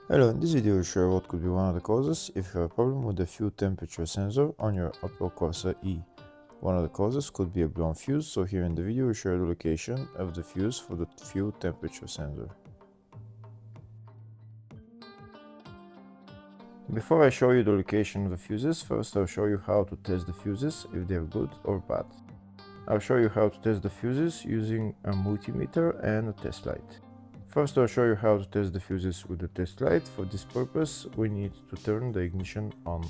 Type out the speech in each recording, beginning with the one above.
Hello, in this video we'll show you what could be one of the causes if you have a problem with the fuel temperature sensor on your Opel Corsa E. One of the causes could be a blown fuse, so here in the video we'll show you the location of the fuse for the fuel temperature sensor. Before I show you the location of the fuses, first I'll show you how to test the fuses, if they're good or bad. I'll show you how to test the fuses using a multimeter and a test light. First I'll show you how to test the fuses with the test light. For this purpose we need to turn the ignition on.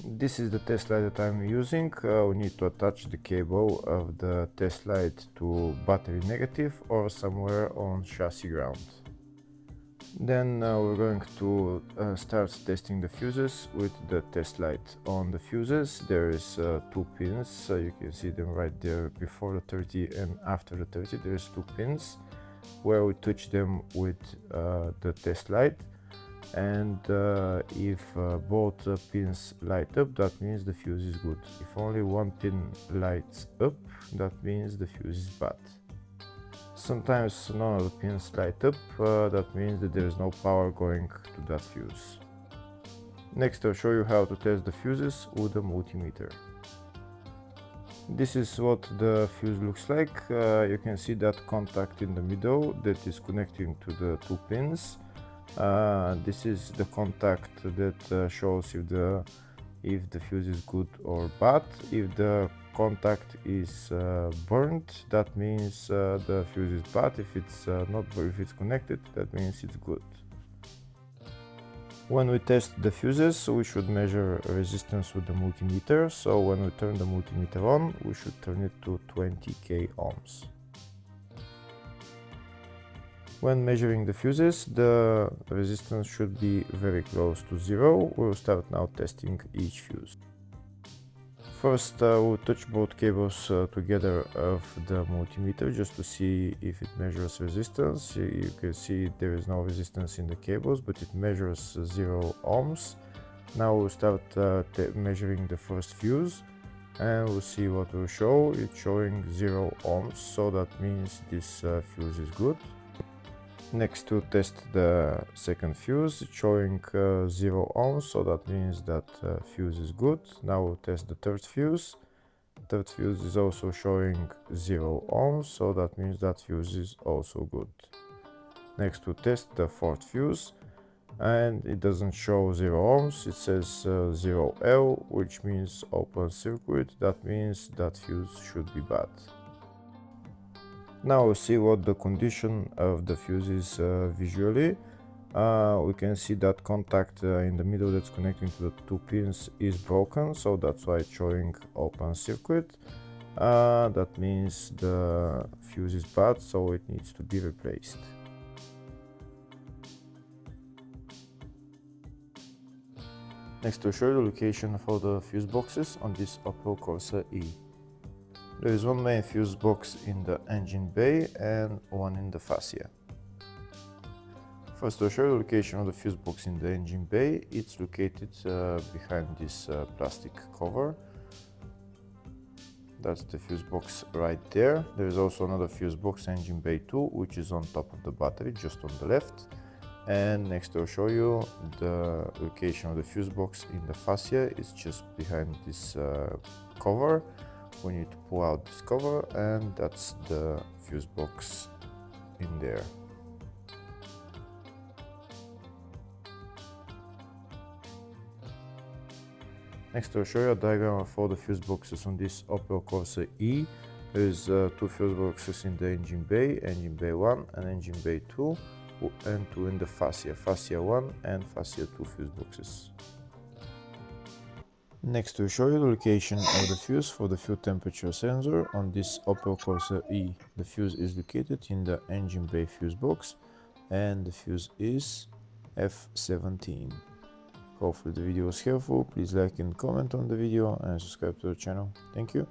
This is the test light that I'm using. We need to attach the cable of the test light to battery negative or somewhere on chassis ground. Then we're going to start testing the fuses with the test light. On the fuses there is two pins, you can see them right there before the 30 and after the 30. There's two pins where we touch them with the test light, and if both pins light up, that means the fuse is good. If only one pin lights up, that means the fuse is bad. Sometimes none of the pins light up, that means that there is no power going to that fuse. Next I'll show you how to test the fuses with a multimeter. This is what the fuse looks like. You can see that contact in the middle that is connecting to the two pins. This is the contact that shows if the fuse is good or bad. If the contact is burnt, that means the fuse is bad. If it's not, if it's connected, that means it's good. When we test the fuses, we should measure resistance with the multimeter. So when we turn the multimeter on, we should turn it to 20k ohms. When measuring the fuses, the resistance should be very close to zero. We'll start now testing each fuse. First we'll touch both cables together of the multimeter just to see if it measures resistance. You can see there is no resistance in the cables, but it measures 0 ohms. Now we'll start measuring the first fuse, and we'll see what will show. It's showing 0 ohms, so that means this fuse is good. Next to test the second fuse, it's showing 0 ohms, so that means that fuse is good. Now we'll test the third fuse. Third fuse is also showing 0 ohms, so that means that fuse is also good. Next we'll test the fourth fuse, and it doesn't show 0 ohms, it says 0L, which means open circuit. That means that fuse should be bad. Now we'll see what the condition of the fuse is visually. We can see that contact in the middle that's connecting to the two pins is broken, so that's why it's showing open circuit. That means the fuse is bad, so it needs to be replaced. Next I'll show you the location for the fuse boxes on this Opel Corsa E. There is one main fuse box in the engine bay and one in the fascia. First I'll show you the location of the fuse box in the engine bay. It's located behind this plastic cover. That's the fuse box right there. There is also another fuse box, engine bay 2, which is on top of the battery, just on the left. And next I'll show you the location of the fuse box in the fascia. It's just behind this cover. We need to pull out this cover, and that's the fuse box in there. Next I'll show you a diagram of all the fuse boxes on this Opel Corsa E. There's two fuse boxes in the engine bay 1 and engine bay 2, and two in the fascia 1 and fascia 2 fuse boxes. Next we'll show you the location of the fuse for the fuel temperature sensor on this Opel Corsa E. The fuse is located in the engine bay fuse box, and the fuse is F17. Hopefully the video was helpful. Please like and comment on the video and subscribe to the channel. Thank you.